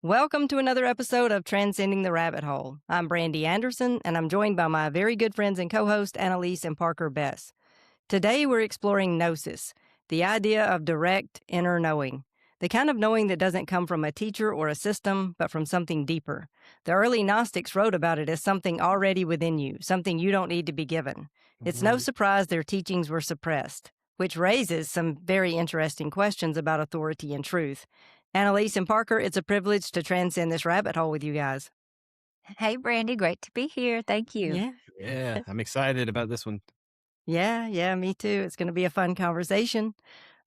Welcome to another episode of Transcending the Rabbit Hole. I'm Brandy Anderson, and I'm joined by my very good friends and co-hosts Annelise and Parker Bess. Today we're exploring Gnosis, the idea of direct inner knowing, the kind of knowing that doesn't come from a teacher or a system, but from something deeper. The early Gnostics wrote about it as something already within you, something you don't need to be given. It's no surprise their teachings were suppressed, which raises some very interesting questions about authority and truth. Annalise and Parker, it's a privilege to transcend this rabbit hole with you guys. Hey, Brandy, great to be here. Thank you. Yeah. Yeah, I'm excited about this one. Yeah, me too. It's going to be a fun conversation.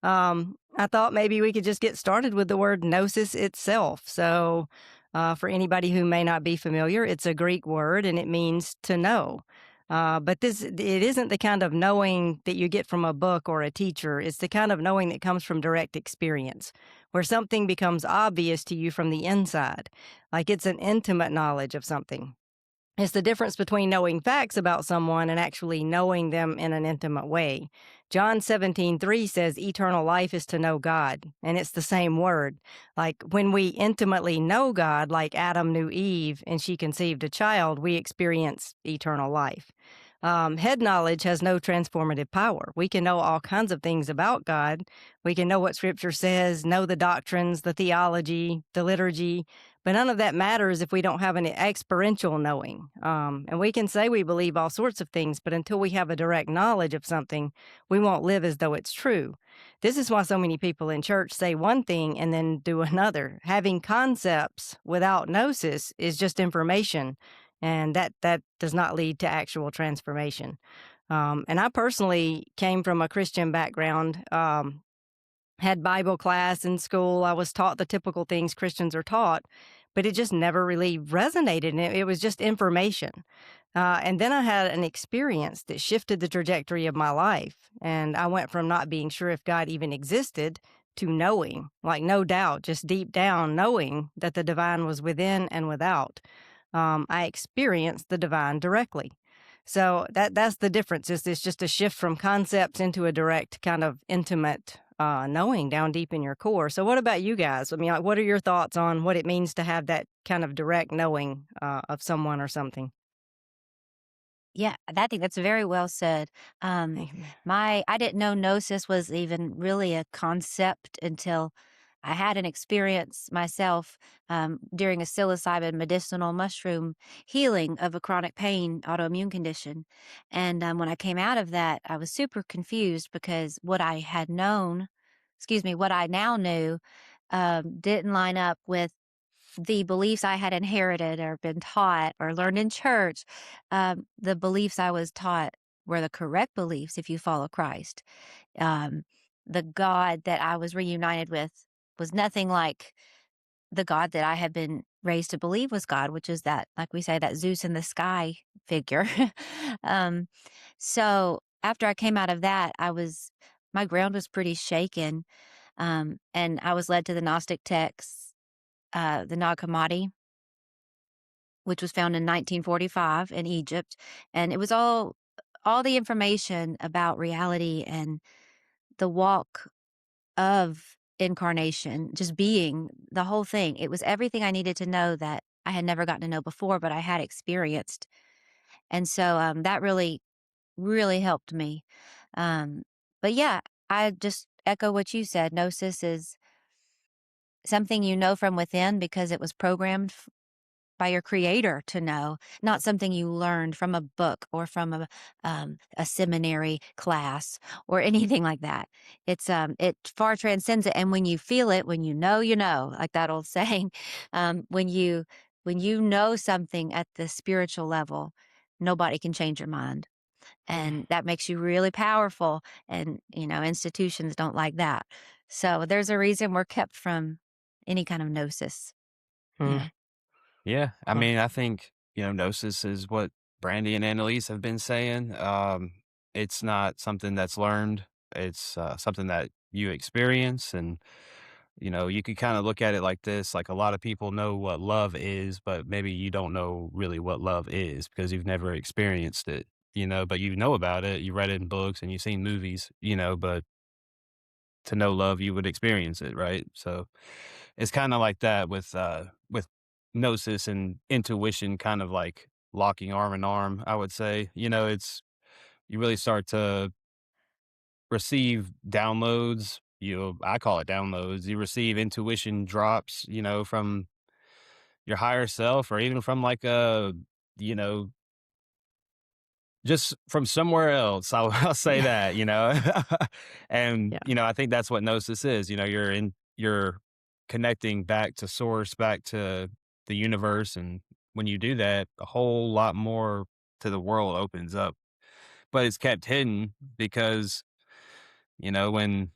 I thought maybe we could just get started with the word gnosis itself. So, for anybody who may not be familiar, it's a Greek word and it means to know. But it isn't the kind of knowing that you get from a book or a teacher. It's the kind of knowing that comes from direct experience, where something becomes obvious to you from the inside, like it's an intimate knowledge of something. It's the difference between knowing facts about someone and actually knowing them in an intimate way. John 17:3 says eternal life is to know God, and it's the same word. Like when we intimately know God, like Adam knew Eve and she conceived a child, we experience eternal life. Head knowledge has no transformative power. We can know all kinds of things about God. We can know what Scripture says, know the doctrines, the theology, the liturgy, but none of that matters if we don't have an experiential knowing. And we can say we believe all sorts of things, but until we have a direct knowledge of something, we won't live as though it's true. This is why so many people in church say one thing and then do another. Having concepts without gnosis is just information, and that does not lead to actual transformation. And I personally came from a Christian background, had Bible class in school. I was taught the typical things Christians are taught, but it just never really resonated. And it was just information. And then I had an experience that shifted the trajectory of my life. And I went from not being sure if God even existed to knowing, like no doubt, just deep down knowing that the divine was within and without. I experienced the divine directly. So that's the difference. It's just a shift from concepts into a direct kind of intimate knowing down deep in your core. So what about you guys? I mean, like, what are your thoughts on what it means to have that kind of direct knowing of someone or something? Yeah, I think that's very well said. Amen. I didn't know gnosis was even really a concept until I had an experience myself during a psilocybin medicinal mushroom healing of a chronic pain autoimmune condition. And when I came out of that, I was super confused because what I now knew didn't line up with the beliefs I had inherited or been taught or learned in church. The beliefs I was taught were the correct beliefs if you follow Christ. Um, the God that I was reunited with was nothing like the God that I had been raised to believe was God, which is that, like we say, that Zeus in the sky figure. um, so after I came out of that, my ground was pretty shaken. And I was led to the Gnostic texts, the Nag Hammadi, which was found in 1945 in Egypt. And it was all the information about reality and the walk of incarnation, just being the whole thing. It was everything I needed to know that I had never gotten to know before, but I had experienced. And so that really, really helped me. Um, but yeah, I just echo what you said. Gnosis is something you know from within because it was programmed by your creator to know, not something you learned from a book or from a seminary class or anything like that. It far transcends it. And when you feel it, when you know, like that old saying, when you know something at the spiritual level, nobody can change your mind. And that makes you really powerful. And, institutions don't like that. So there's a reason we're kept from any kind of gnosis. Mm. Yeah. Yeah, I Well, mean, I think, Gnosis is what Brandy and Annalise have been saying. It's not something that's learned. It's something that you experience. And, you could kind of look at it like this, like a lot of people know what love is, but maybe you don't know really what love is because you've never experienced it, but you know about it. You read it in books and you've seen movies, but to know love, you would experience it, right? So it's kind of like that with Gnosis and intuition kind of like locking arm in arm, I would say. It's you really start to receive downloads. I call it downloads. You receive intuition drops, from your higher self or even from like you know, just from somewhere else. I'll say Yeah. that. And, Yeah. I think that's what Gnosis is. You're connecting back to source, back to the universe. And when you do that, a whole lot more to the world opens up. But it's kept hidden because, when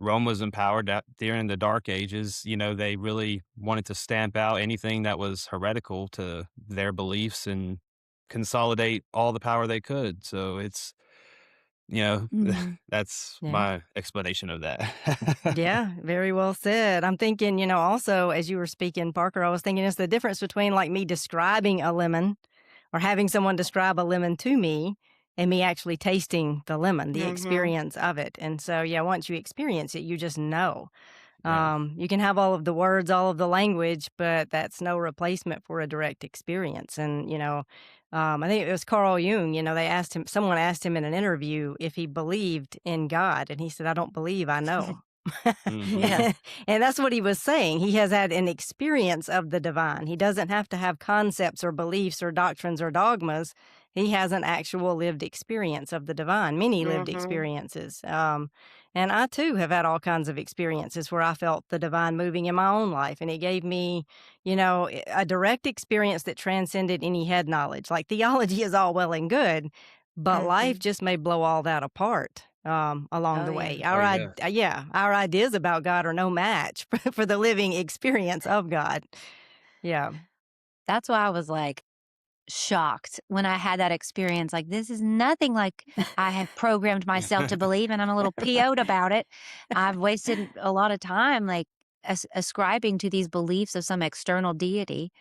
Rome was empowered during the Dark Ages, they really wanted to stamp out anything that was heretical to their beliefs and consolidate all the power they could. So you know, Mhm. that's Yeah. my explanation of that. Yeah, very well said. I'm thinking, also as you were speaking, Parker, I was thinking it's the difference between like me describing a lemon or having someone describe a lemon to me and me actually tasting the lemon, the Mhm. experience of it. And so, yeah, once you experience it, you just know. Yeah. You can have all of the words, all of the language, but that's no replacement for a direct experience. And, I think it was Carl Jung, someone asked him in an interview if he believed in God. And he said, I don't believe, I know. Mhm. Yeah. And that's what he was saying. He has had an experience of the divine. He doesn't have to have concepts or beliefs or doctrines or dogmas. He has an actual lived experience of the divine, many lived Mhm. experiences. And I too have had all kinds of experiences where I felt the divine moving in my own life. And it gave me, a direct experience that transcended any head knowledge. Like theology is all well and good, but life Mhm. just may blow all that apart along Oh, the yeah. way. Oh, yeah. Yeah, our ideas about God are no match for the living experience of God. Yeah. That's why I was, like, shocked when I had that experience, like, this is nothing like I have programmed myself to believe, and I'm a little PO'd about it. I've wasted a lot of time, like, ascribing to these beliefs of some external deity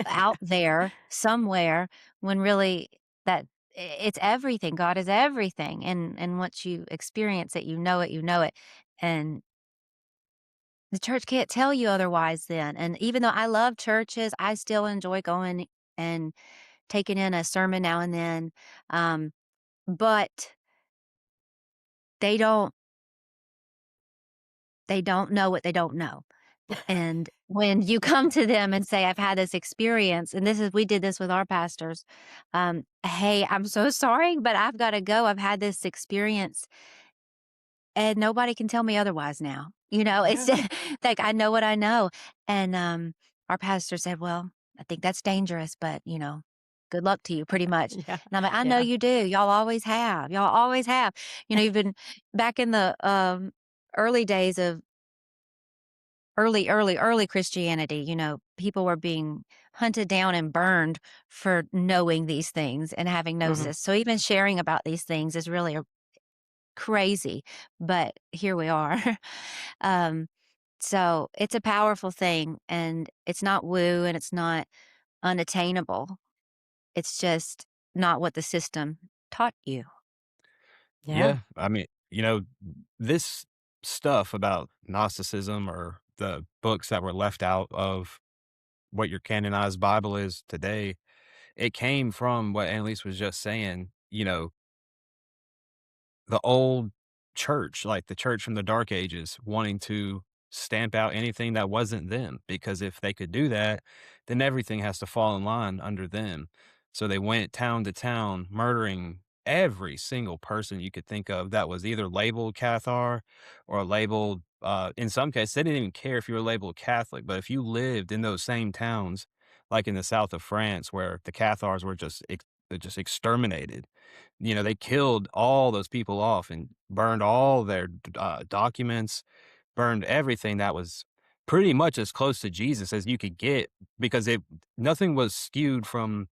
out there somewhere when really that it's everything. God is everything, and once you experience it, you know it, and the church can't tell you otherwise then, and even though I love churches, I still enjoy going and taking in a sermon now and then, um, but they don't they don't know what they don't know, and when you come to them and say, "I've had this experience," and this is we did this with our pastors, "Hey, I'm so sorry, but I've gotta go. I've had this experience, and nobody can tell me otherwise now." It's Yeah. like, I know what I know, and, our pastor said, "Well, I think that's dangerous, but, good luck to you," pretty much, Yeah. and I'm like, "I know Yeah. you do. Y'all always have. Y'all always have." You've been back in the, early days of early Christianity, people were being hunted down and burned for knowing these things and having Mhm. gnosis, so even sharing about these things is really crazy, but here we are. Um, so it's a powerful thing, and it's not woo and it's not unattainable. It's just not what the system taught you. Yeah. Yeah. I mean, this stuff about Gnosticism or the books that were left out of what your canonized Bible is today, it came from what Annalise was just saying, the old church, like the church from the dark ages, wanting to stamp out anything that wasn't them. Because if they could do that, then everything has to fall in line under them. So they went town to town, murdering every single person you could think of that was either labeled Cathar or labeled, in some cases, they didn't even care if you were labeled Catholic. But if you lived in those same towns, like in the south of France, where the Cathars were just exterminated, they killed all those people off and burned all their documents, burned everything that was pretty much as close to Jesus as you could get because nothing was skewed from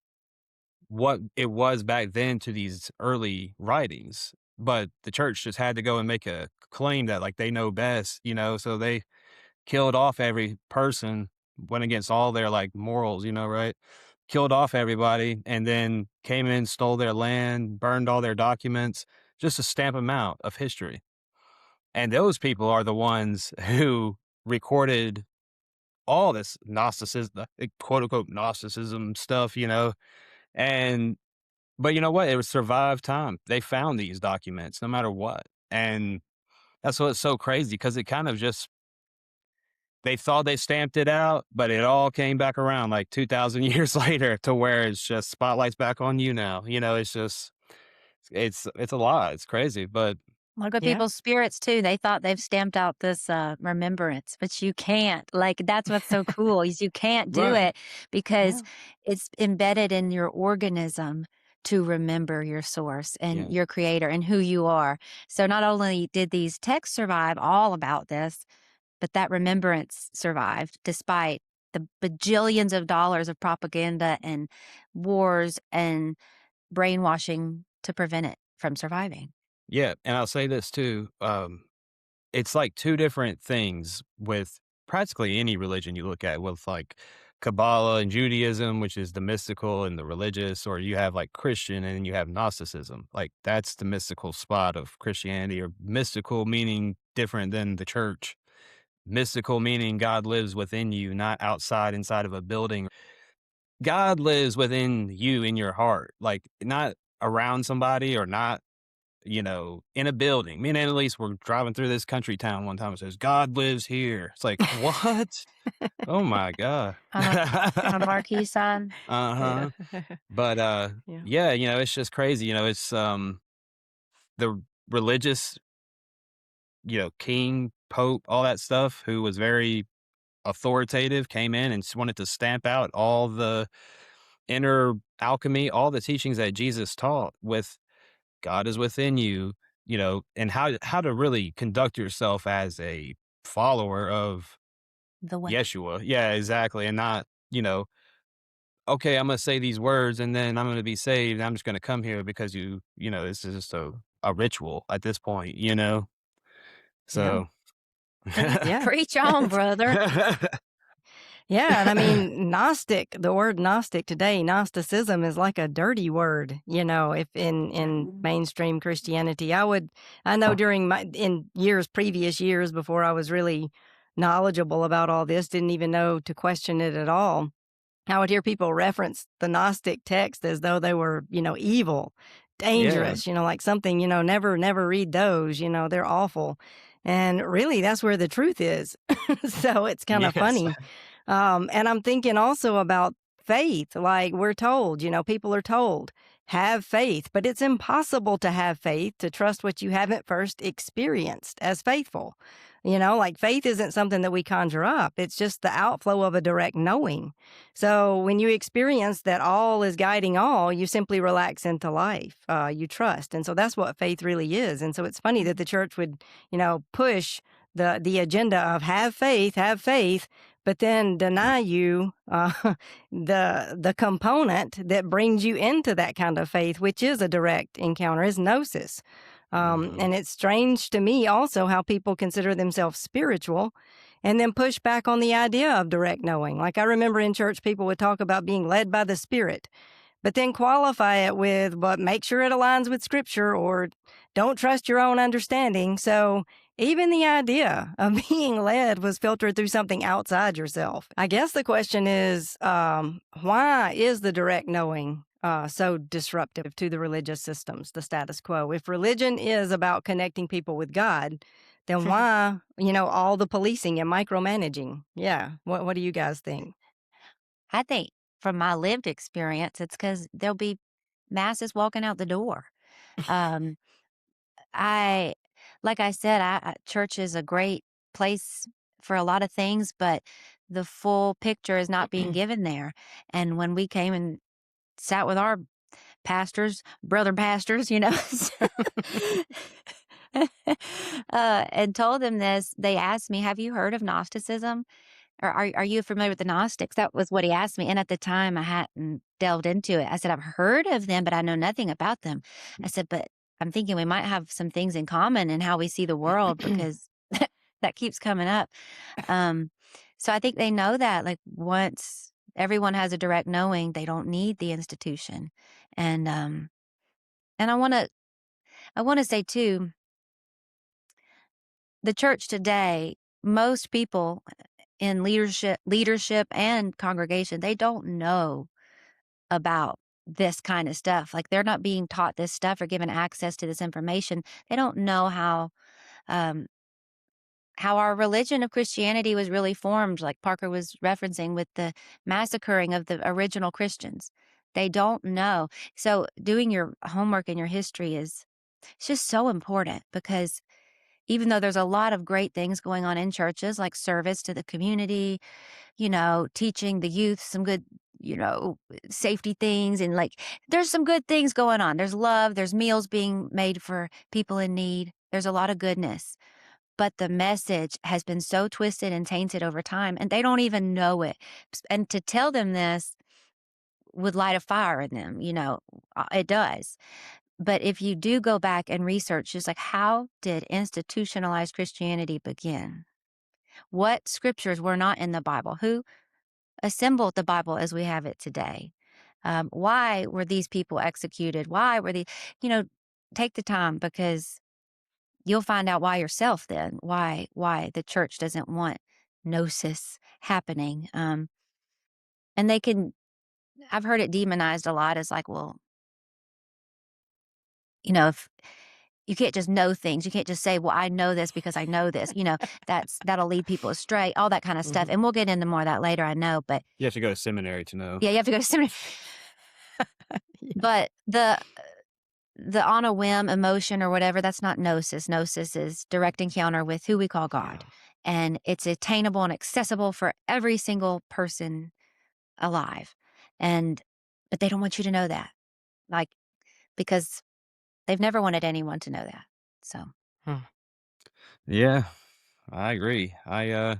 what it was back then to these early writings. But the church just had to go and make a claim that like they know best, so they killed off every person, went against all their like morals, right? Killed off everybody and then came in, stole their land, burned all their documents just to stamp them out of history. And those people are the ones who recorded all this Gnosticism, quote unquote Gnosticism stuff, and but you know what? It was survived time. They found these documents no matter what. And that's what's so crazy because it kind of just, they thought they stamped it out, but it all came back around like 2,000 years later to where it's just spotlight's back on you now. It's just, it's a lot. It's crazy, but Look at Yeah. people's spirits too. They thought they've stamped out this remembrance, but you can't. Like that's what's so cool is you can't do right. it because Yeah. it's embedded in your organism to remember your source and Yeah. your creator and who you are. So not only did these texts survive all about this, but that remembrance survived despite the bajillions of dollars of propaganda and wars and brainwashing to prevent it from surviving. Yeah. And I'll say this too. It's like two different things with practically any religion you look at, with like Kabbalah and Judaism, which is the mystical and the religious, or you have like Christian and then you have Gnosticism. Like that's the mystical spot of Christianity, or mystical meaning different than the church. Mystical meaning God lives within you, not outside inside of a building. God lives within you in your heart, like not around somebody or not, in a building. Me and Annelise were driving through this country town one time. It says, God lives here. It's like, what? Oh my God. On a marquee sign. Yeah. uh-huh. But Yeah. yeah, it's just crazy. It's the religious, king, pope, all that stuff, who was very authoritative, came in and wanted to stamp out all the inner alchemy, all the teachings that Jesus taught with God is within you, and how to really conduct yourself as a follower of The way. Yeshua. Yeah, exactly. And not, okay, I'm gonna say these words and then I'm gonna be saved. I'm just gonna come here because this is just a ritual at this point. Yeah. So Yeah. Preach on, brother. Yeah, and I mean, Gnostic, the word Gnostic today, Gnosticism is like a dirty word, if in mainstream Christianity. I know during in previous years before I was really knowledgeable about all this, didn't even know to question it at all. I would hear people reference the Gnostic text as though they were, evil, yeah. dangerous, like something, never read those, they're awful. And really, that's where the truth is. So it's kind of Yes. funny. And I'm thinking also about faith. Like we're told, people are told, have faith, but it's impossible to have faith, to trust what you haven't first experienced as faithful. Like faith isn't something that we conjure up. It's just the outflow of a direct knowing. So when you experience that all is guiding all, you simply relax into life. You trust. And so that's what faith really is. And so it's funny that the church would, push the agenda of have faith, but then deny you the component that brings you into that kind of faith, which is a direct encounter, is gnosis. Mhm. And it's strange to me also how people consider themselves spiritual and then push back on the idea of direct knowing. Like I remember in church, people would talk about being led by the Spirit, but then qualify it with, but make sure it aligns with Scripture, or don't trust your own understanding. So even the idea of being led was filtered through something outside yourself. I guess the question is, why is the direct knowing so disruptive to the religious systems, the status quo? If religion is about connecting people with God, then why, all the policing and micromanaging? Yeah. What do you guys think? I think from my lived experience, it's because there'll be masses walking out the door. Um, I, like I said, church is a great place for a lot of things, but the full picture is not being given there. And when we came and sat with our pastors, brother pastors, and told them this, they asked me, "Have you heard of Gnosticism? Or are you familiar with the Gnostics?" That was what he asked me, and at the time, I hadn't delved into it. I said, "I've heard of them, but I know nothing about them." I said, "But I'm thinking we might have some things in common in how we see the world because that keeps coming up." Um, so I think they know that, like, once everyone has a direct knowing, they don't need the institution. And, and I wanna say too, the church today, most people in leadership and congregation, they don't know about this kind of stuff. Like, they're not being taught this stuff or given access to this information. They don't know um, how our religion of Christianity was really formed, like Parker was referencing with the massacring of the original Christians. They don't know. So doing your homework and your history it's just so important, because even though there's a lot of great things going on in churches, like service to the community, teaching the youth some good, safety things, and like there's some good things going on. There's love, there's meals being made for people in need. There's a lot of goodness. But the message has been so twisted and tainted over time, and they don't even know it. And to tell them this would light a fire in them, it does. But if you do go back and research, just like, how did institutionalized Christianity begin? What scriptures were not in the Bible? Who assembled the Bible as we have it today? Why were these people executed? Why were take the time, because you'll find out why yourself then, why the church doesn't want Gnosis happening. And I've heard it demonized a lot as like, well, if you can't just know things. You can't just say, well, I know this because I know this. That'll lead people astray, all that kind of stuff. And we'll get into more of that later, I know. But You have to go to seminary to know. yeah, you have to go to seminary. But the on a whim emotion or whatever, that's not Gnosis. Gnosis is direct encounter with who we call God. And it's attainable and accessible for every single person alive. But they don't want you to know that. Like, because they've never wanted anyone to know that. So. Yeah, I agree. I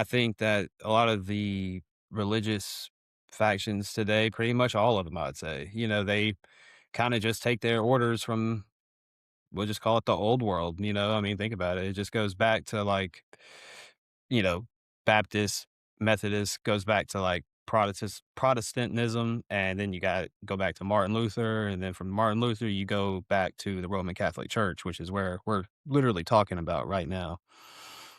think that a lot of the religious factions today, pretty much all of them, I'd say, they kind of just take their orders from, we'll just call it the old world. I mean, think about it. It just goes back to like, you know, Baptist, Methodist, goes back to like Protestantism, and then you got go back to Martin Luther, and then from Martin Luther you go back to the Roman Catholic Church, which is where we're literally talking about right now.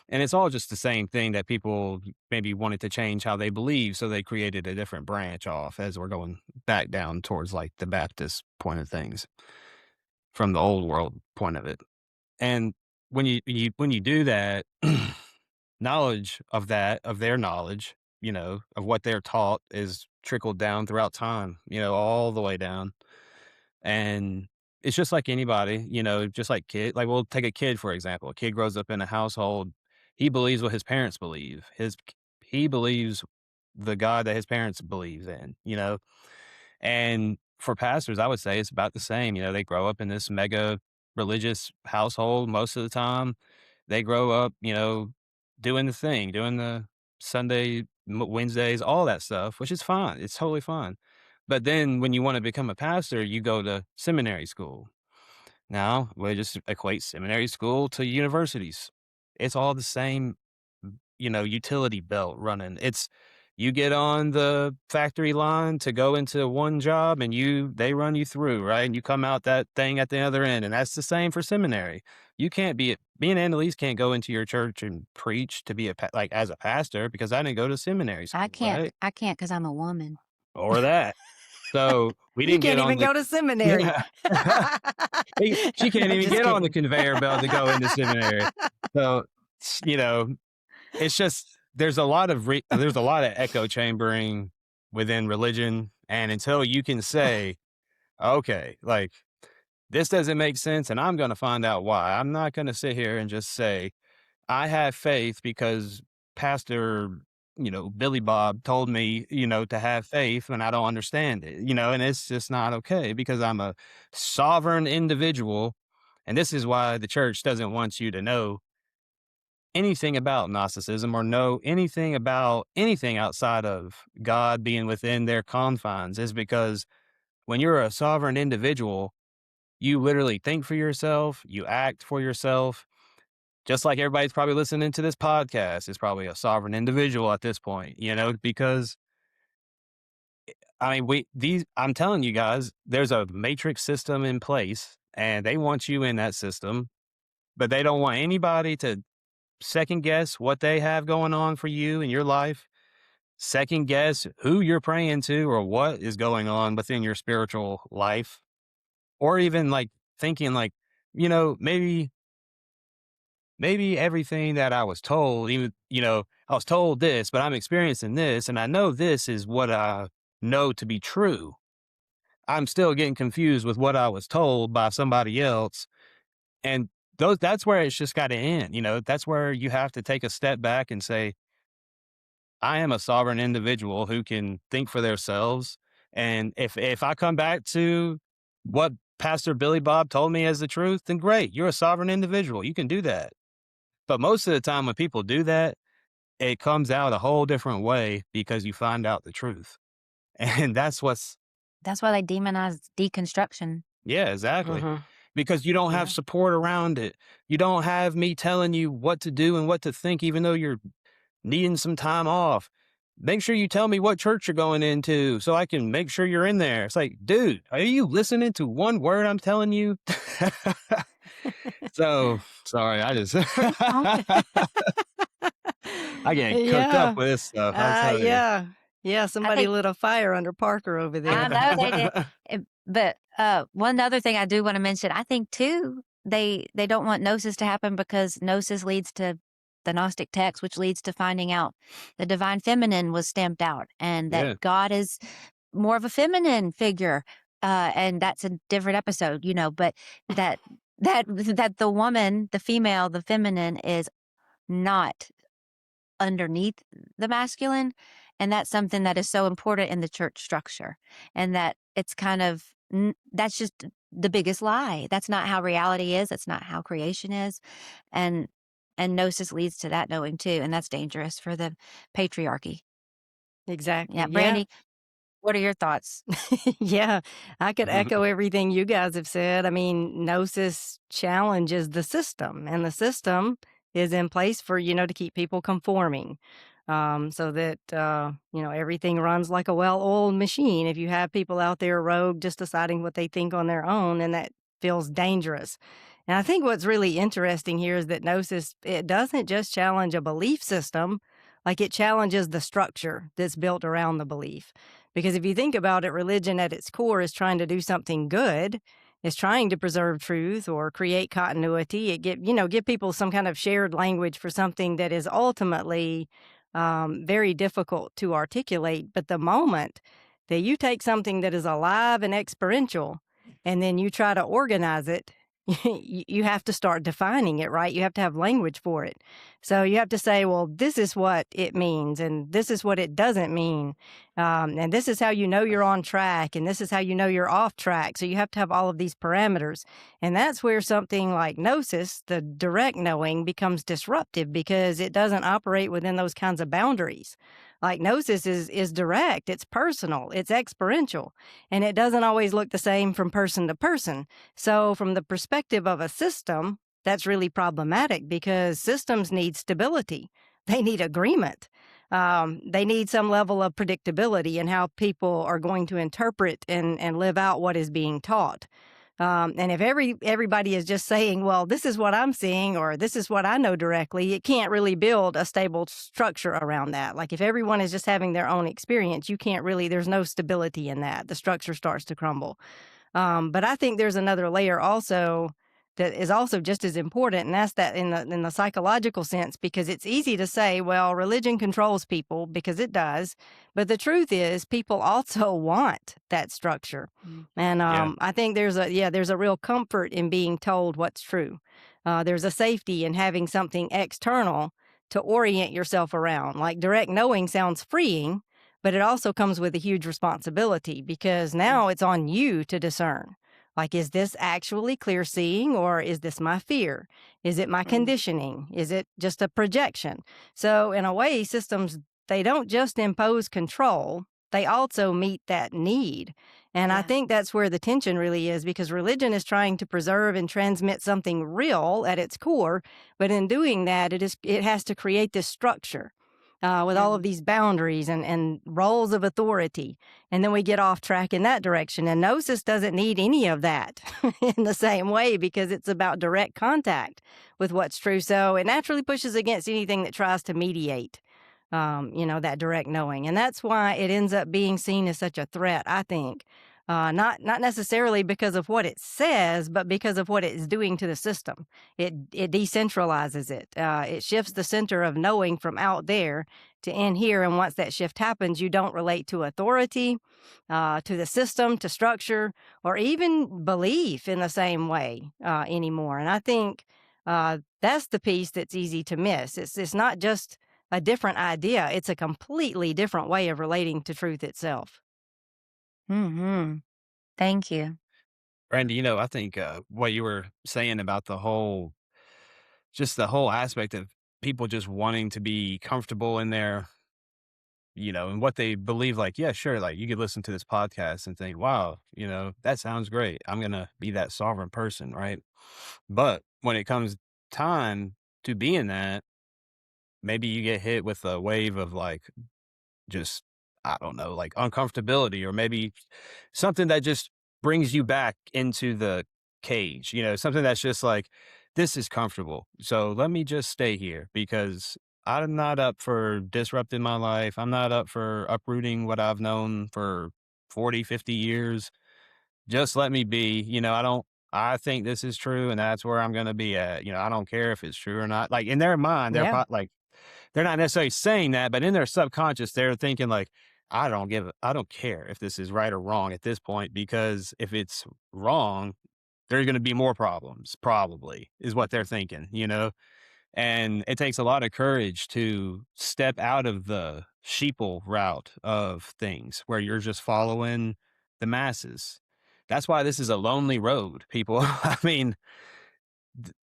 And it's all just the same thing that people maybe wanted to change how they believe, so they created a different branch off as we're going back down towards like the Baptist point of things from the old world point of it. And when you do that, knowledge of their knowledge, of what they're taught is trickled down throughout time, all the way down. And it's just like anybody, just like like we'll take a kid, for example. A kid grows up in a household, he believes what his parents believe. He believes the God that his parents believes in, And for pastors, I would say it's about the same. They grow up in this mega religious household most of the time. They grow up, doing the thing, doing the Sunday, Wednesdays, all that stuff, which is fine. It's totally fine. But then when you want to become a pastor, you go to seminary school. Now, we just equate seminary school to universities. It's all the same, utility belt running. You get on the factory line to go into one job, and they run you through, right? And you come out that thing at the other end. And that's the same for seminary. You can't me and Annelise can't go into your church and preach to be as a pastor, because I didn't go to seminary school. I can't. Right? I can't, because I'm a woman. Or that. So we You didn't can't get on even go to seminary. Yeah. She can't even Just get on the kidding. conveyor belt to go into seminary. So, it's just there's a lot of echo chambering within religion, and until you can say, okay, like, this doesn't make sense, and I'm going to find out why. I'm not going to sit here and just say I have faith because Pastor, Billy Bob told me, to have faith, and I don't understand it, and it's just not okay, because I'm a sovereign individual. And this is why the church doesn't want you to know anything about Gnosticism or know anything about anything outside of God being within their confines, is because when you're a sovereign individual, you literally think for yourself, you act for yourself. Just like everybody's probably listening to this podcast is probably a sovereign individual at this point, because I mean, I'm telling you guys, there's a matrix system in place, and they want you in that system, but they don't want anybody to second guess what they have going on for you in your life, second guess who you're praying to or what is going on within your spiritual life, or even like thinking like, maybe everything that I was told, even, I was told this, but I'm experiencing this, and I know this is what I know to be true. I'm still getting confused with what I was told by somebody else. And that's where it's just got to end. That's where you have to take a step back and say, I am a sovereign individual who can think for themselves. And if I come back to what Pastor Billy Bob told me as the truth, then great. You're a sovereign individual. You can do that. But most of the time when people do that, it comes out a whole different way because you find out the truth. And that's why they demonize deconstruction. Yeah, exactly. Mhm. Because you don't have Yeah. support around it. You don't have me telling you what to do and what to think, even though you're needing some time off. Make sure you tell me what church you're going into so I can make sure you're in there. It's like, dude, are you listening to one word I'm telling you? So, sorry, I just I get cooked up Yeah. with this stuff, I tell you. Yeah. Yeah, I somebody think lit a fire under Parker over I there. know they did. But one other thing I do want to mention, I think too, they don't want Gnosis to happen because Gnosis leads to the Gnostic text, which leads to finding out the divine feminine was stamped out and that Yeah. God is more of a feminine figure. And that's a different episode, but that the woman, the female, the feminine is not underneath the masculine. And that's something that is so important in the church structure. And that it's kind of, that's just the biggest lie. That's not how reality is. That's not how creation is. And Gnosis leads to that knowing too. And that's dangerous for the patriarchy. Exactly. Yeah. Yeah. Brandy, what are your thoughts? Yeah, I could echo everything you guys have said. I mean, Gnosis challenges the system, and the system is in place for, to keep people conforming, so that, everything runs like a well-oiled machine. If you have people out there rogue just deciding what they think on their own, and that feels dangerous. And I think what's really interesting here is that Gnosis, it doesn't just challenge a belief system, like it challenges the structure that's built around the belief. Because if you think about it, religion at its core is trying to do something good. It's trying to preserve truth or create continuity. It give people some kind of shared language for something that is ultimately very difficult to articulate. But the moment that you take something that is alive and experiential, and then you try to organize it, you have to start defining it, right? You have to have language for it. So you have to say, well, this is what it means, and this is what it doesn't mean. And this is how you know you're on track, and this is how you know you're off track. So you have to have all of these parameters. And that's where something like Gnosis, the direct knowing, becomes disruptive because it doesn't operate within those kinds of boundaries. Like Gnosis is direct, it's personal, it's experiential, and it doesn't always look the same from person to person. So from the perspective of a system, that's really problematic because systems need stability. They need agreement. They need some level of predictability in how people are going to interpret and live out what is being taught. And if everybody is just saying, well, this is what I'm seeing, or this is what I know directly, it can't really build a stable structure around that. Like if everyone is just having their own experience, there's no stability in that. The structure starts to crumble. But I think there's another layer also that is also just as important, and that's that in the psychological sense, because it's easy to say, well, religion controls people, because it does. But the truth is, people also want that structure. And Yeah. I think there's a real comfort in being told what's true. There's a safety in having something external to orient yourself around. Like direct knowing sounds freeing, but it also comes with a huge responsibility because now it's on you to discern. Like, is this actually clear seeing, or is this my fear? Is it my conditioning? Is it just a projection? So in a way, systems, they don't just impose control, they also meet that need. And I Yeah. think that's where the tension really is, because religion is trying to preserve and transmit something real at its core. But in doing that, it has to create this structure. with all of these boundaries and roles of authority. And then we get off track in that direction. And Gnosis doesn't need any of that in the same way because it's about direct contact with what's true. So it naturally pushes against anything that tries to mediate, that direct knowing. And that's why it ends up being seen as such a threat, I think. Not necessarily because of what it says, but because of what it's doing to the system. It decentralizes it. It shifts the center of knowing from out there to in here. And once that shift happens, you don't relate to authority, to the system, to structure, or even belief in the same way anymore. And I think that's the piece that's easy to miss. It's not just a different idea; it's a completely different way of relating to truth itself. Mm-hmm. Thank you. Brandy, I think what you were saying about just the whole aspect of people just wanting to be comfortable in their, and what they believe, like, yeah, sure, like you could listen to this podcast and think, wow, that sounds great. I'm going to be that sovereign person, right? But when it comes time to be in that, maybe you get hit with a wave of like, just, I don't know, like uncomfortability, or maybe something that just brings you back into the cage, something that's just like, this is comfortable. So let me just stay here because I'm not up for disrupting my life. I'm not up for uprooting what I've known for 40, 50 years. Just let me be. I think this is true and that's where I'm going to be at. I don't care if it's true or not. Like in their mind, Yeah. like, they're not necessarily saying that, but in their subconscious, they're thinking like, I don't care if this is right or wrong at this point, because if it's wrong, there's going to be more problems, probably, is what they're thinking. And it takes a lot of courage to step out of the sheeple route of things where you're just following the masses. That's why this is a lonely road, people. I mean,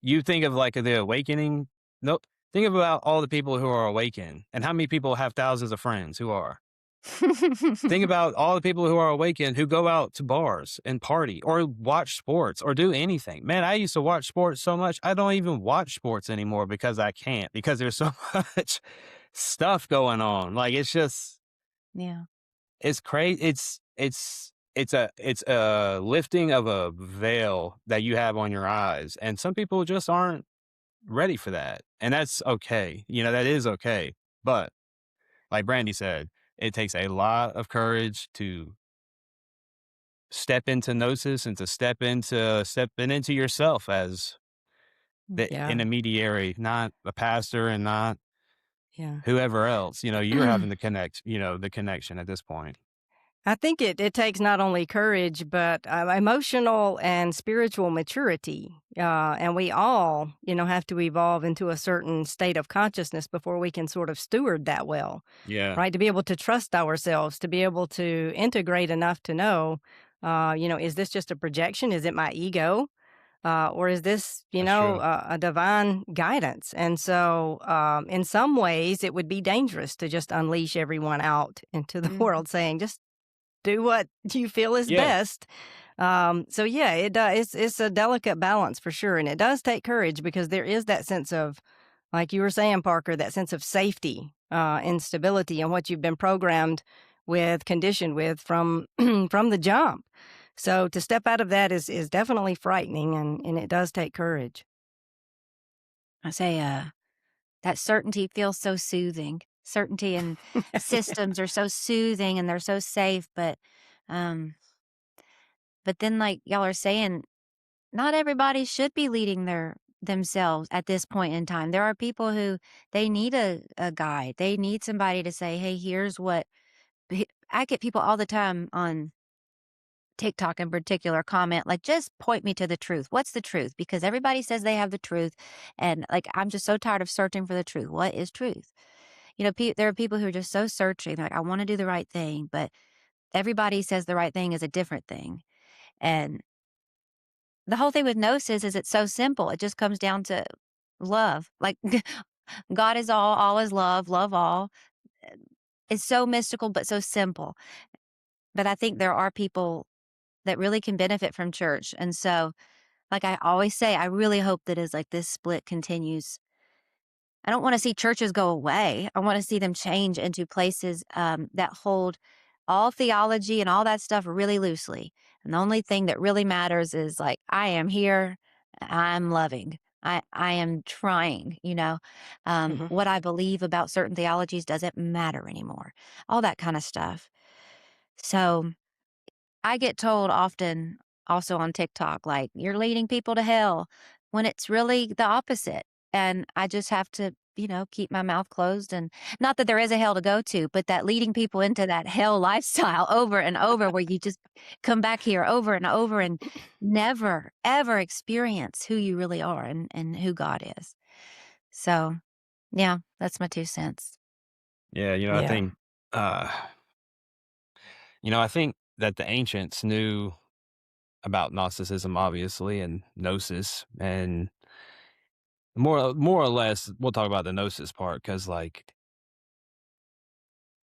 you think of like the awakening. Nope. Think about all the people who are awakened and how many people have thousands of friends who are. Think about all the people who are awakened who go out to bars and party or watch sports or do anything. Man, I used to watch sports so much. I don't even watch sports anymore because I can't, because there's so much stuff going on. Like Yeah. it's crazy. It's a lifting of a veil that you have on your eyes. And some people just aren't ready for that. And that's okay. That is okay. But like Brandy said, it takes a lot of courage to step into Gnosis and to stepping into yourself as the Yeah. intermediary, not a pastor and not Yeah. whoever else. You're having to connect, the connection at this point. I think it takes not only courage, but emotional and spiritual maturity. And we all, have to evolve into a certain state of consciousness before we can sort of steward that well, Yeah, right? To be able to trust ourselves, to be able to integrate enough to know, is this just a projection? Is it my ego? Or is this, that's true. a divine guidance? And so, in some ways, it would be dangerous to just unleash everyone out into the Mhm. world saying, just do what you feel is Yeah, best. So yeah, it's a delicate balance for sure, and it does take courage because there is that sense of, like you were saying, Parker, that sense of safety and stability and what you've been programmed with, conditioned with from from the jump. So to step out of that is definitely frightening, and it does take courage. I say, that certainty feels so soothing. Certainty and systems are so soothing and they're so safe, um, but then, like y'all are saying, not everybody should be leading themselves at this point in time. There are people who they need a guide. They need somebody to say, "Hey, here's what." I get people all the time on TikTok in particular comment like, "Just point me to the truth. What's the truth?" Because everybody says they have the truth, and like I'm just so tired of searching for the truth. What is truth? There are people who are just so searching. Like, I want to do the right thing, but everybody says the right thing is a different thing. And the whole thing with Gnosis is it's so simple. It just comes down to love. Like God is all is love, love all. It's so mystical, but so simple. But I think there are people that really can benefit from church. And so, like I always say, I really hope that as like this split continues I don't want to see churches go away. I want to see them change into places that hold all theology and all that stuff really loosely. And the only thing that really matters is like, I am here, I'm loving. I am trying, Mhm. what I believe about certain theologies doesn't matter anymore. All that kind of stuff. So I get told often also on TikTok, like, "You're leading people to hell," when it's really the opposite. And I just have to, keep my mouth closed, and not that there is a hell to go to, but that leading people into that hell lifestyle over and over where you just come back here over and over and never, ever experience who you really are and who God is. So, yeah, that's my 2 cents. Yeah, Yeah. uh, I think that the ancients knew about Gnosticism, obviously, and Gnosis, and more or less, we'll talk about the Gnosis part because, like,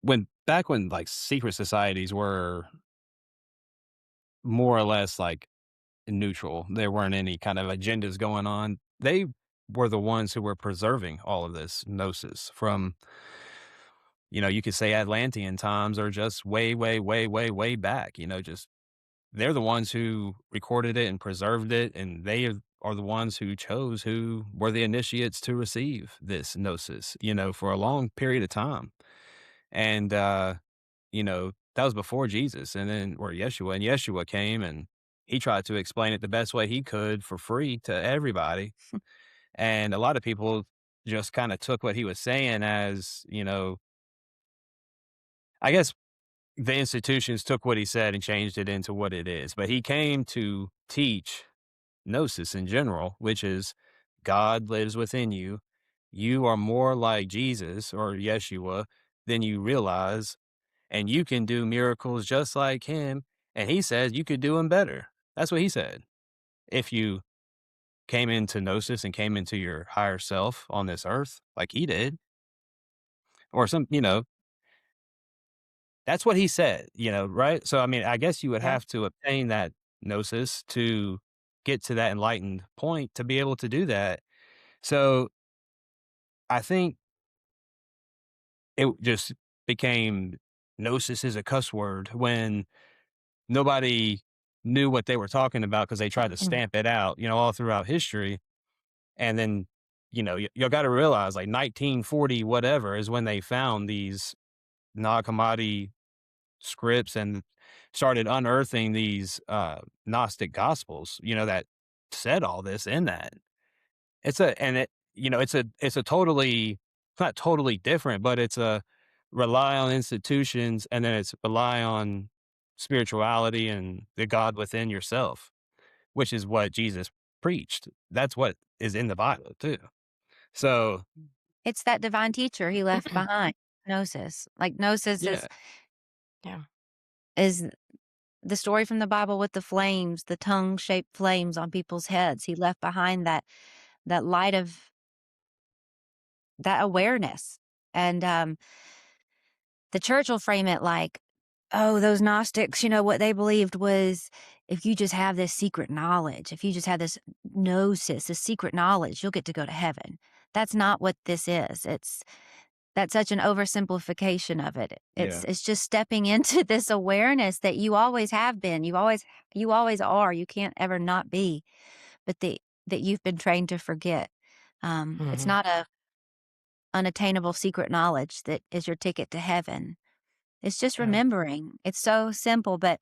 when like secret societies were more or less like neutral, there weren't any kind of agendas going on. They were the ones who were preserving all of this Gnosis from, you could say Atlantean times or just way, way, way, way, way back. Just they're the ones who recorded it and preserved it, and they are the ones who chose who were the initiates to receive this Gnosis, for a long period of time. And, that was before Jesus and then or Yeshua, and Yeshua came and he tried to explain it the best way he could for free to everybody. And a lot of people just kind of took what he was saying as, I guess the institutions took what he said and changed it into what it is. But he came to teach Gnosis in general, which is God lives within you. You are more like Jesus or Yeshua than you realize, and you can do miracles just like him. And he says you could do them better. That's what he said. If you came into Gnosis and came into your higher self on this earth, like he did, or that's what he said, right? So, I mean, I guess you would Yeah. have to obtain that Gnosis to get to that enlightened point to be able to do that. So I think it just became Gnosis is a cuss word when nobody knew what they were talking about because they tried to stamp it out, all throughout history. And then, you got to realize like 1940, whatever, is when they found these Nag Hammadi scripts and started unearthing these Gnostic gospels, that said all this in that. It's a and it it's a totally it's not totally different, but it's a rely on institutions and then it's rely on spirituality and the God within yourself, which is what Jesus preached. That's what is in the Bible too. So, It's that divine teacher he left behind, Gnosis. Like, Gnosis yeah. is the story from the Bible with the flames, the tongue-shaped flames on people's heads. He left behind that light of that awareness, and, the church will frame it like, "Oh, those Gnostics, what they believed was if you just have this secret knowledge, if you just have this gnosis, this secret knowledge, you'll get to go to heaven." That's not what this is. That's such an oversimplification of it. Yeah. It's just stepping into this awareness that you always have been, you always are, you can't ever not be, but that you've been trained to forget. It's Mhm. not a unattainable secret knowledge that is your ticket to heaven. It's just Yeah. remembering. It's so simple, but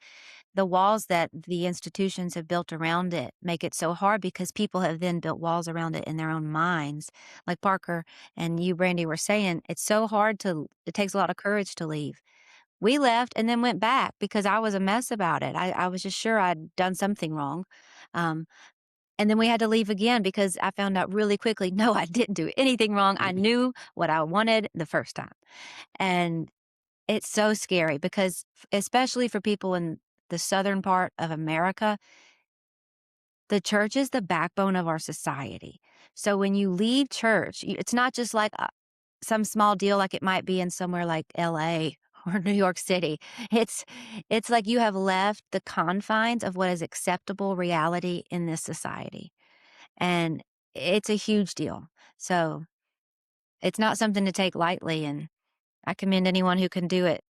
the walls that the institutions have built around it make it so hard because people have then built walls around it in their own minds. Like Parker and you, Brandy, were saying, it takes a lot of courage to leave. We left and then went back because I was a mess about it. I was just sure I'd done something wrong. Um, and then we had to leave again because I found out really quickly, no, I didn't do anything wrong. I knew what I wanted the first time. And it's so scary because especially for people in the southern part of America, the church is the backbone of our society. So when you leave church, it's not just like some small deal like it might be in somewhere like LA or New York City. It's it's like you have left the confines of what is acceptable reality in this society. And it's a huge deal. So it's not something to take lightly, and I commend anyone who can do it.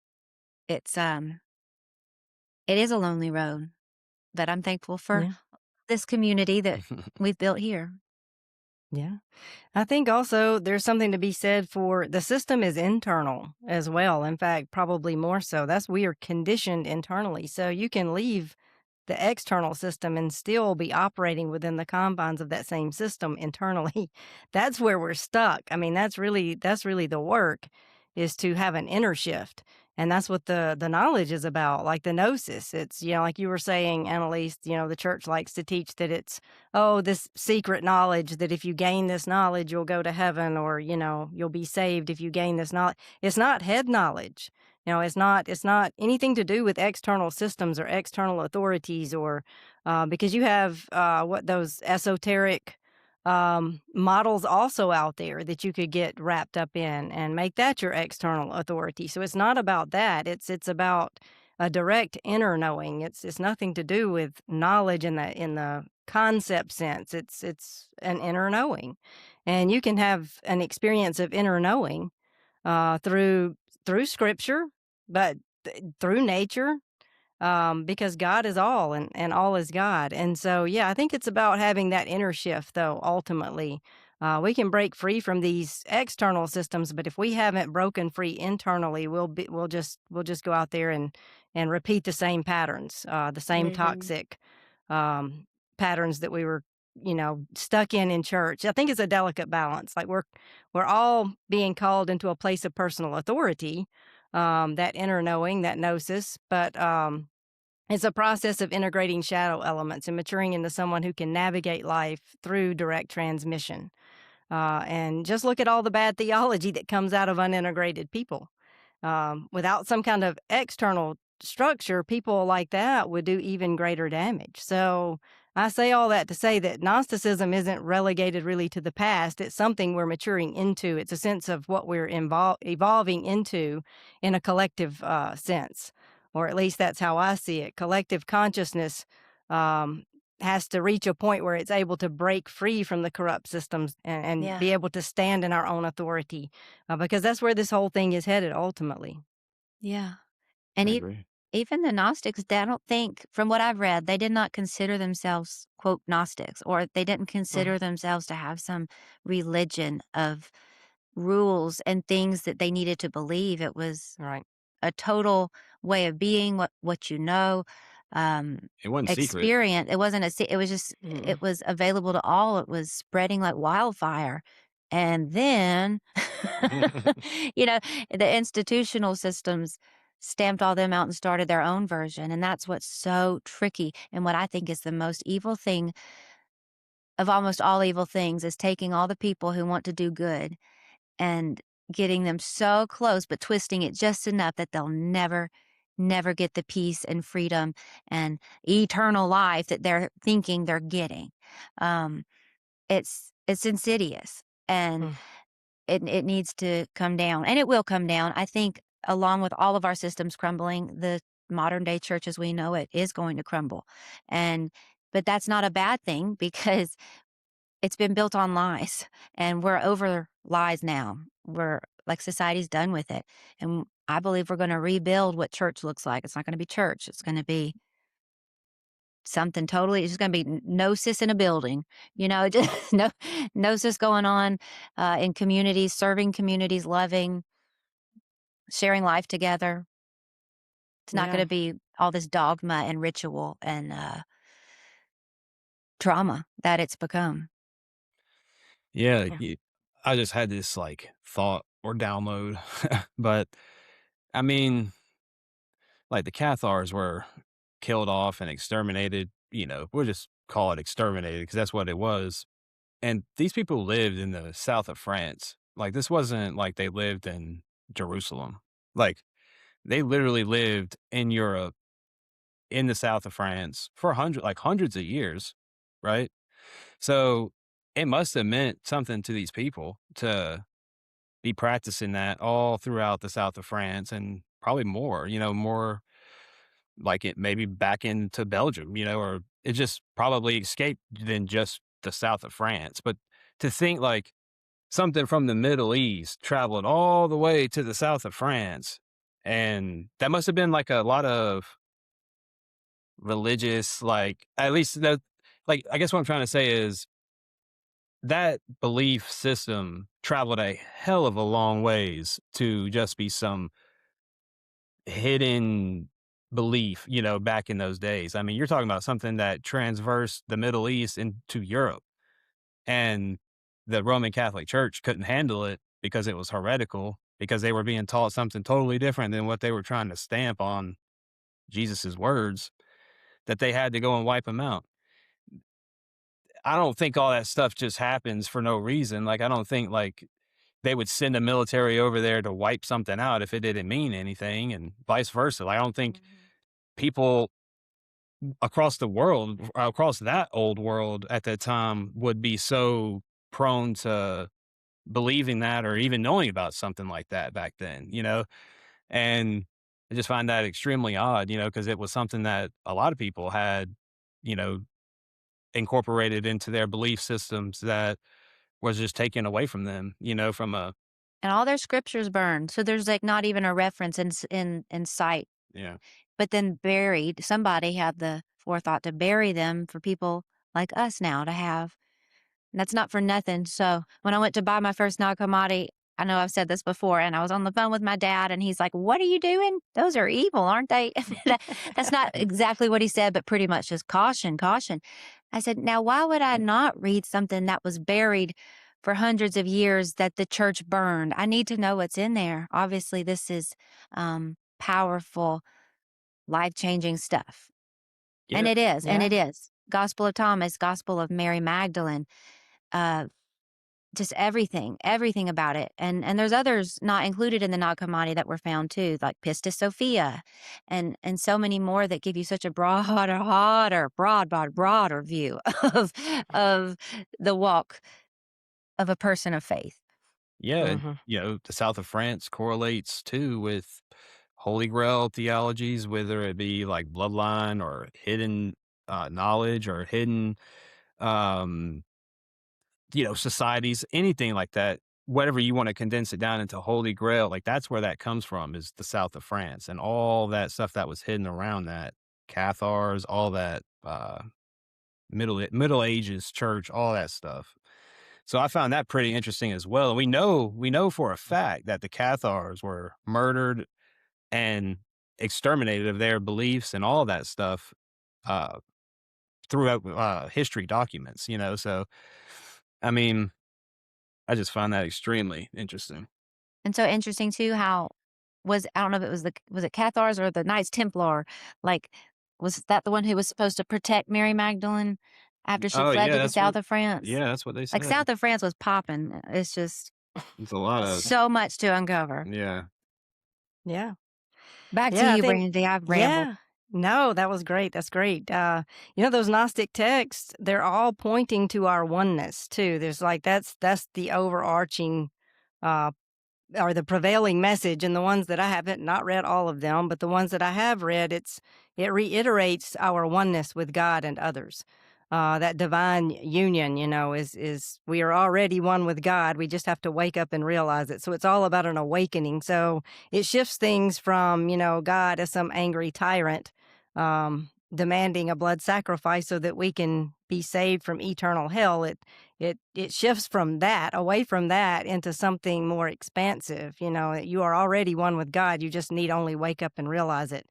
It's, it is a lonely road, but I'm thankful for Yeah. this community that we've built here. Yeah. I think also there's something to be said for the system is internal as well. In fact, probably more so. We are conditioned internally. So you can leave the external system and still be operating within the confines of that same system internally. That's where we're stuck. I mean, that's really the work, is to have an inner shift. And that's what the knowledge is about, like the gnosis. It's, like you were saying, Annalise, the church likes to teach that it's, oh, this secret knowledge, that if you gain this knowledge, you'll go to heaven, or, you'll be saved if you gain this knowledge. It's not head knowledge. It's not anything to do with external systems or external authorities, or because you have what those esoteric models also out there that you could get wrapped up in and make that your external authority. So it's not about that. It's about a direct inner knowing. It's nothing to do with knowledge in the concept sense. It's an inner knowing, and you can have an experience of inner knowing through scripture, but through nature, because God is all, and all is God. And so, yeah, I think it's about having that inner shift, though, ultimately. We can break free from these external systems, but if we haven't broken free internally, we'll just go out there and repeat the same patterns, the same Mhm. toxic um, patterns that we were, stuck in church. I think it's a delicate balance. Like we're all being called into a place of personal authority, that inner knowing, that gnosis, but it's a process of integrating shadow elements and maturing into someone who can navigate life through direct transmission. And just look at all the bad theology that comes out of unintegrated people. Without some kind of external structure, people like that would do even greater damage. So I say all that to say that Gnosticism isn't relegated really to the past. It's something we're maturing into. It's a sense of what we're evolving into in a collective sense, or at least that's how I see it. Collective consciousness um, has to reach a point where it's able to break free from the corrupt systems, and Yeah. be able to stand in our own authority, because that's where this whole thing is headed ultimately. Yeah. And I agree. even the Gnostics, I don't think, from what I've read, they did not consider themselves, quote, Gnostics, or they didn't Mm, consider themselves to have some religion of rules and things that they needed to believe. It was right. a total way of being, what um, It wasn't secret. experience. It wasn't it was just, Mm, it was available to all. It was spreading like wildfire. And then, you know, the institutional systems stamped all them out and started their own version. And that's what's so tricky. And what I think is the most evil thing of almost all evil things is taking all the people who want to do good and getting them so close, but twisting it just enough that they'll never, never get the peace and freedom and eternal life that they're thinking they're getting. Um, it's insidious, and mm, it needs to come down, and it will come down. I think along with all of our systems crumbling, the modern day church as we know it is going to crumble, and but that's not a bad thing because it's been built on lies, and we're over lies now. We're like society's done with it, and I believe we're gonna rebuild what church looks like. It's not gonna be church, it's gonna be something totally, it's just gonna be gnosis in a building, just no gnosis going on, in communities, serving communities, loving, sharing life together. It's not yeah. gonna be all this dogma and ritual and, trauma that it's become. Yeah, Yeah. I just had this, like, thought or download, but, I mean, like, the Cathars were killed off and exterminated, we'll just call it exterminated because that's what it was, and these people lived in the south of France. Like, this wasn't like they lived in Jerusalem. Like, they literally lived in Europe, in the south of France for hundreds of years, right? So, it must have meant something to these people to be practicing that all throughout the south of France and probably more, more like it maybe back into Belgium, or it just probably escaped than just the south of France. But to think like something from the Middle East traveled all the way to the south of France. And that must have been like a lot of religious, like, at least that, like, I guess what I'm trying to say is that belief system traveled a hell of a long ways to just be some hidden belief, back in those days. I mean, you're talking about something that transversed the Middle East into Europe, and the Roman Catholic Church couldn't handle it because it was heretical, because they were being taught something totally different than what they were trying to stamp on Jesus's words, that they had to go and wipe them out. I don't think all that stuff just happens for no reason. Like, I don't think like they would send a military over there to wipe something out if it didn't mean anything, and vice versa. Like, I don't think Mhm. people across the world, across that old world at that time, would be so prone to believing that or even knowing about something like that back then. And I just find that extremely odd, because it was something that a lot of people had, you know, incorporated into their belief systems that was just taken away from them, from a, And all their scriptures burned, so there's, like, not even a reference in sight, yeah. but then buried. Somebody had the forethought to bury them for people like us now to have. And that's not for nothing. So when I went to buy my first Nakamati, I know I've said this before, and I was on the phone with my dad, and he's like, "What are you doing? Those are evil, aren't they?" That's not exactly what he said, but pretty much just caution, caution. I said, "Now, why would I not read something that was buried for hundreds of years that the church burned? I need to know what's in there. Obviously, this is powerful, life changing stuff." And Yeah. it is, and Yeah. it is. Gospel of Thomas, Gospel of Mary Magdalene, uh, just everything about it. And there's others not included in the Nag Hammadi that were found too, like Pistis Sophia, and so many more that give you such a broader view of of the walk of a person of faith. Yeah. And, Mhm. the south of France correlates too with Holy Grail theologies, whether it be like bloodline or hidden knowledge or hidden, um, societies, anything like that. Whatever you want to condense it down into Holy Grail, like that's where that comes from, is the south of France and all that stuff that was hidden around that, Cathars, all that, Middle Ages church, all that stuff. So I found that pretty interesting as well. We know for a fact that the Cathars were murdered and exterminated of their beliefs and all that stuff, uh, throughout history documents. So I mean, I just find that extremely interesting. And so interesting too how I don't know if it was it Cathars or the Knights Templar, like, was that the one who was supposed to protect Mary Magdalene after she Oh fled yeah, to the south of France? that's what they Like, said. south of France was popping. It's just It's a lot of, so much to uncover. yeah. Yeah. Back to Yeah, I you, think Brandy. I've rambled. yeah. No, that was great. That's great. Those Gnostic texts, they're all pointing to our oneness too. There's like that's the overarching uh or the prevailing message. And the ones that I haven't not read all of them, but the ones that I have read, it reiterates our oneness with God and others. That divine union, is we are already one with God. We just have to wake up and realize it. So it's all about an awakening. So it shifts things from, God as some angry tyrant, demanding a blood sacrifice so that we can be saved from eternal hell. It shifts from that, away from that, into something more expansive. That you are already one with God. You just need only wake up and realize it.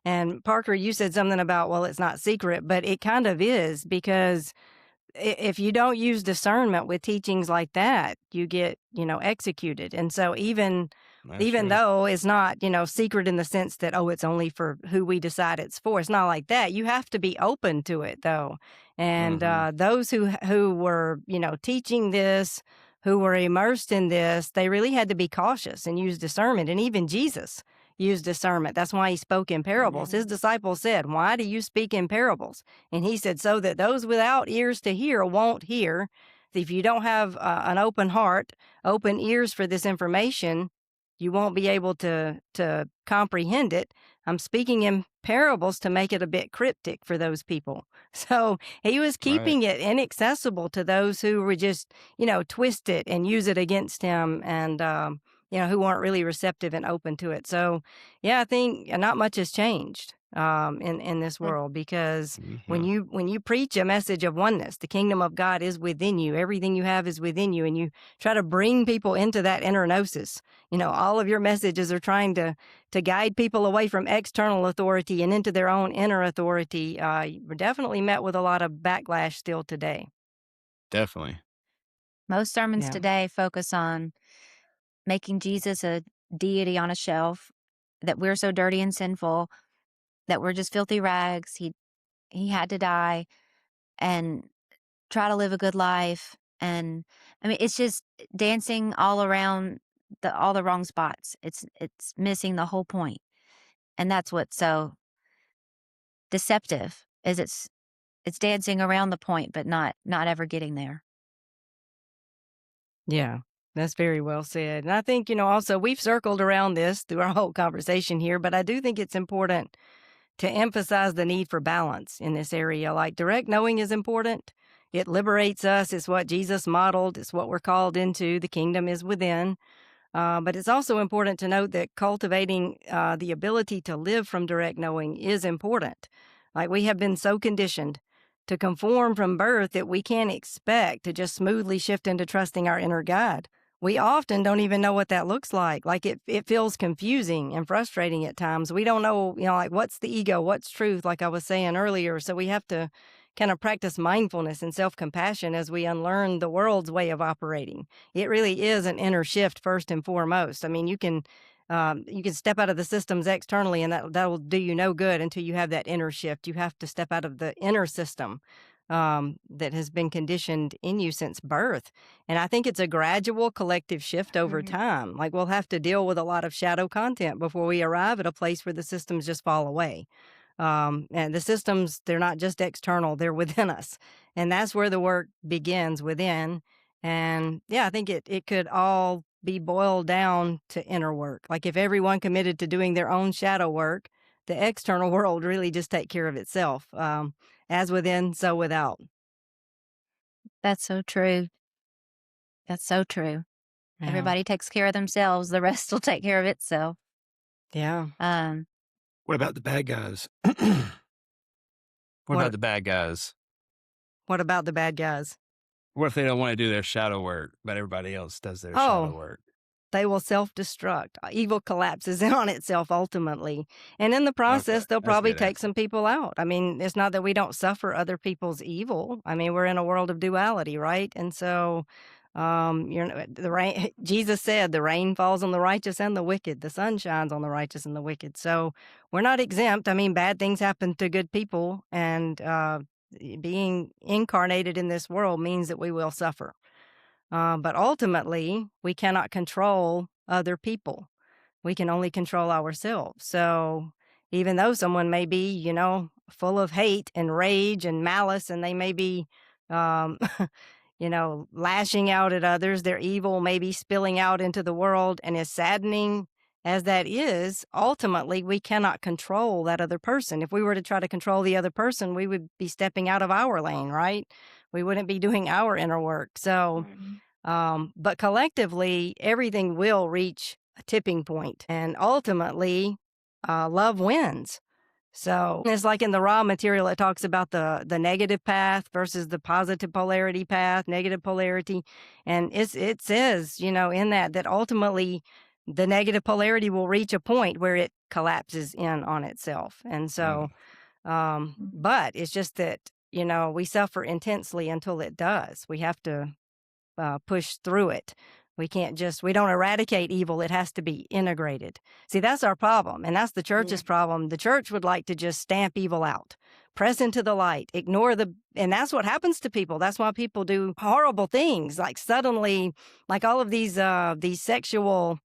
And Parker, you said something about, well, it's not secret, but it kind of is, because if you don't use discernment with teachings like that, you get, executed. And so That's even true. though it's not, secret in the sense that, oh, it's only for who we decide it's for. It's not like that. You have to be open to it, though. And Hmm. those who were, teaching this, who were immersed in this, they really had to be cautious and use discernment. And even Jesus used discernment. That's why he spoke in parables. His disciples said, "Why do you speak in parables?" And he said, "So that those without ears to hear won't hear." If you don't have an open heart, open ears for this information, you won't be able to comprehend it. I'm speaking in parables to make it a bit cryptic for those people. So he was Right. keeping it inaccessible to those who would just, twist it and use it against him, and, who weren't really receptive and open to it. So, yeah, I think not much has changed in this Eh, world, because when Mhm. you preach a message of oneness, the kingdom of God is within you. Everything you have is within you, and you try to bring people into that inner gnosis. All of your messages are trying to guide people away from external authority and into their own inner authority. We're definitely met with a lot of backlash still today. Definitely. Most sermons Yeah. today focus on making Jesus a deity on a shelf, that we're so dirty and sinful, that we're just filthy rags. He had to die, and try to live a good life. And I mean, it's just dancing all around all the wrong spots. It's missing the whole point. And that's what's so deceptive, is it's dancing around the point but not ever getting there. Yeah, that's very well said. And I think, also we've circled around this through our whole conversation here, but I do think it's important to emphasize the need for balance in this area. Like, direct knowing is important. It liberates us. It's what Jesus modeled. It's what we're called into. The kingdom is within. But it's also important to note that cultivating the ability to live from direct knowing is important. Like, we have been so conditioned to conform from birth that we can't expect to just smoothly shift into trusting our inner guide. We often don't even know what that looks like. Like, it feels confusing and frustrating at times. We don't know, like, what's the ego, what's truth, like I was saying earlier. So we have to kind of practice mindfulness and self compassion as we unlearn the world's way of operating. It really is an inner shift first and foremost. I mean, you can step out of the systems externally, and that will do you no good until you have that inner shift. You have to step out of the inner system that has been conditioned in you since birth. And I think it's a gradual collective shift over Mhm. time. Like, we'll have to deal with a lot of shadow content before we arrive at a place where the systems just fall away. And the systems, they're not just external, they're within us. And that's where the work begins, within. And yeah, I think it could all be boiled down to inner work. Like, if everyone committed to doing their own shadow work, the external world really just take care of itself. As within, so without. That's so true. That's so true. Yeah. Everybody takes care of themselves, the rest will take care of itself. Yeah. Um, What about the bad guys? What about What the bad guys? what about the bad guys? What if they don't wanna do their shadow work, but everybody else does their shadow Oh, work? they will self-destruct. Evil collapses in on itself ultimately, and in the Okay, process, they'll that's a probably good take answer. some people out. I mean, it's not that we don't suffer other people's evil. I mean, we're in a world of duality, right? And so, the rain. Jesus said, "The rain falls on the righteous and the wicked. The sun shines on the righteous and the wicked." So we're not exempt. I mean, bad things happen to good people, and being incarnated in this world means that we will suffer. But ultimately, we cannot control other people. We can only control ourselves. So even though someone may be, full of hate and rage and malice, and they may be, um, lashing out at others, their evil may be spilling out into the world. And as saddening as that is, ultimately, we cannot control that other person. If we were to try to control the other person, we would be stepping out of our lane, right? We wouldn't be doing our inner work. So, Mhm. but collectively, everything will reach a tipping point, and ultimately, love wins. So it's like in the raw material, it talks about the negative path versus the positive polarity path, negative polarity, and it says, in that ultimately the negative polarity will reach a point where it collapses in on itself, and Mm, so, but it's just that we suffer intensely until it does. We have to push through it. We don't eradicate evil. It has to be integrated. See, that's our problem. And that's the Yeah. church's problem. The church would like to just stamp evil out, press into the light, and that's what happens to people. That's why people do horrible things. Like, suddenly, like all of these sexual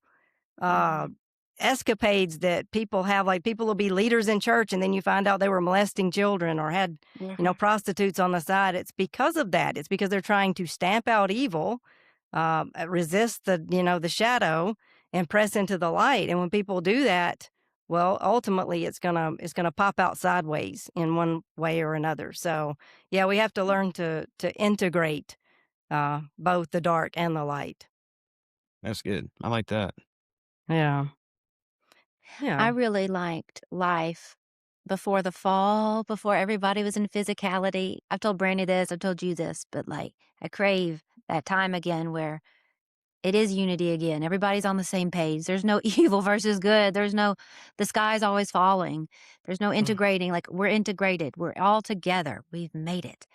uh, Mhm. escapades that people have. Like, people will be leaders in church, and then you find out they were molesting children or had, Mhm. prostitutes on the side. It's because of that. It's because they're trying to stamp out evil, resist the shadow, and press into the light. And when people do that, well, ultimately it's gonna pop out sideways in one way or another. So yeah, we have to learn to integrate both the dark and the light. That's good. I like that. Yeah. I Yeah. really liked life before the fall, before everybody was in physicality. I've told Brandy this, I've told you this, but like I crave that time again where it is unity again. Everybody's on the same page. There's no evil versus good. There's no the sky's always falling. There's no Mm. integrating. Like we're integrated. We're all together. We've made it.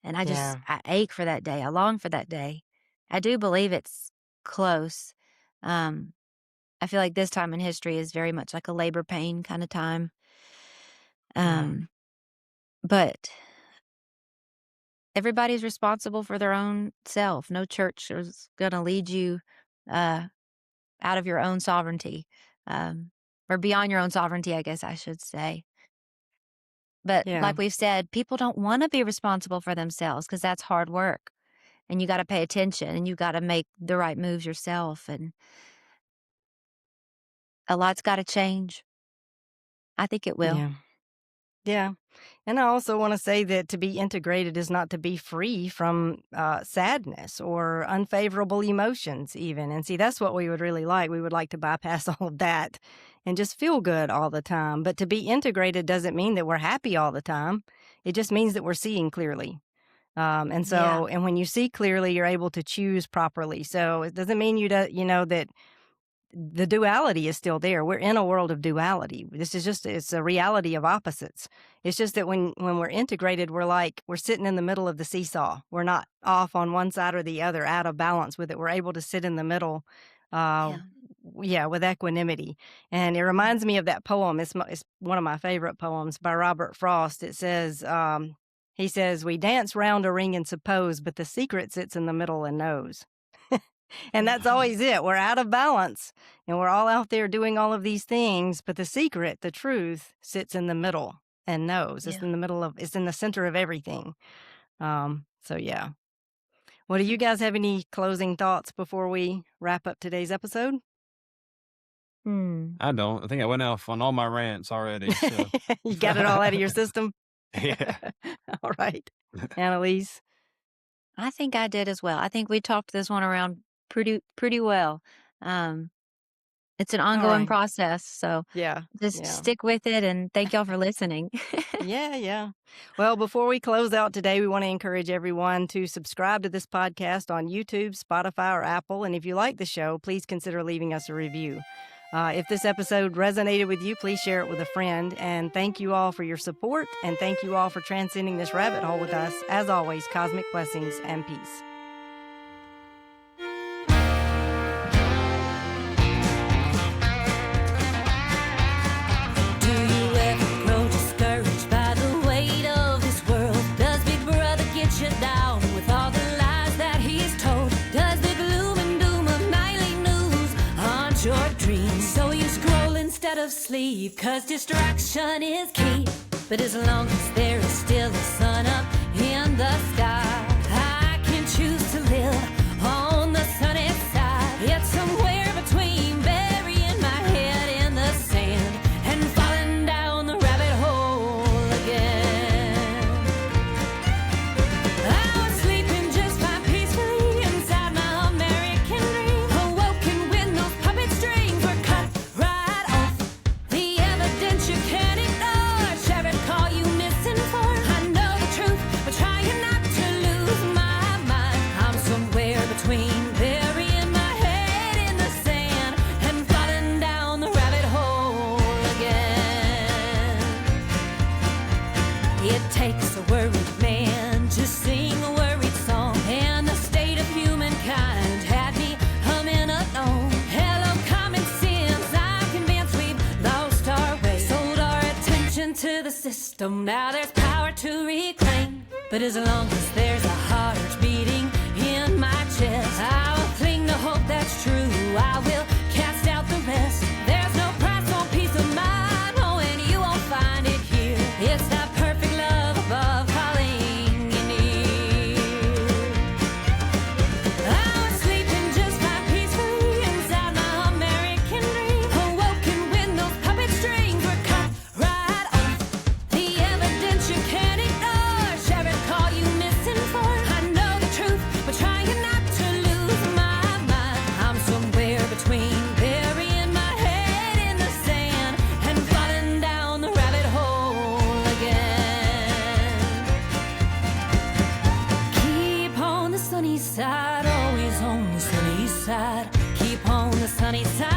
And Yeah. I ache for that day. I long for that day. I do believe it's close. Um, I feel like this time in history is very much like a labor pain kind of time. Yeah. Um, but everybody's responsible for their own self. No church is going to lead you uh, out of your own sovereignty, or beyond your own sovereignty, I guess I should say. But Yeah. like we've said, people don't want to be responsible for themselves because that's hard work. And you got to pay attention and you got to make the right moves yourself. And a lot's got to change. I think it will. Yeah. Yeah. And I also want to say that to be integrated is not to be free from sadness or unfavorable emotions, even. And see, that's what we would really like. We would like to bypass all of that and just feel good all the time. But to be integrated doesn't mean that we're happy all the time, it just means that we're seeing clearly. And Yeah. so, and when you see clearly, you're able to choose properly. So it doesn't mean that the duality is still there. We're in a world of duality. This is just it's a reality of opposites. It's just that when we're integrated, we're sitting in the middle of the seesaw. We're not off on one side or the other, out of balance with it. We're able to sit in the middle, uh, Yeah. yeah, with equanimity. And it reminds me of that poem. It's one of my favorite poems by Robert Frost. It says, he says, "We dance round a ring and suppose, but the secret sits in the middle and knows." And that's Wow. always it. We're out of balance and we're all out there doing all of these things. But the secret, the truth, sits in the middle and knows. Yeah. It's in the center of everything. So, yeah. Well, do you guys have any closing thoughts before we wrap up today's episode? Hmm. I don't. I think I went off on all my rants already. So You got it all out of your system? yeah. All right. Annalise? I think I did as well. I think we talked this one around pretty well. Um, it's an All ongoing right. process, so Yeah. just Yeah. stick with it and thank y'all for listening. Yeah, yeah. Well, before we close out today, we want to encourage everyone to subscribe to this podcast on YouTube, Spotify, or Apple. And if you like the show, please consider leaving us a review. If this episode resonated with you, please share it with a friend. And thank you all for your support. And thank you all for transcending this rabbit hole with us. As always, cosmic blessings and peace. Do you ever grow discouraged by the weight of this world? Does Big Brother get you down with all the lies that he's told? Does the gloom and doom of nightly news haunt your dreams? So you scroll instead of sleep, 'cause distraction is key. But as long as there is still a sun up in the sky, I can choose to live on the sunny side. It's somewhere between burying my head in the sand and falling down the rabbit hole again. I was sleeping just fine peacefully inside my American dream, awoken when those puppet strings were cut right off. The evidence you can't ignore, sheriff call you misinformed. I know the truth, but trying not to lose my mind. I'm somewhere between burying my head in the sand and falling down the rabbit hole again. It takes a worried man to sing a worried song, and the state of humankind had me humming alone. Hello, common sense, I'm convinced we've lost our way, sold our attention to the system. Now there's power to reclaim, but as long as there's a heart beating in my chest, I will cling to hope that's true. I will cast out the rest. There's no price on peace of mind, oh, and you won't find it here. It's that perfect love above calling you near. I was sleeping just fine peacefully inside my American dream, awoken when those puppet strings side, always on the sunny side. Keep on the sunny side.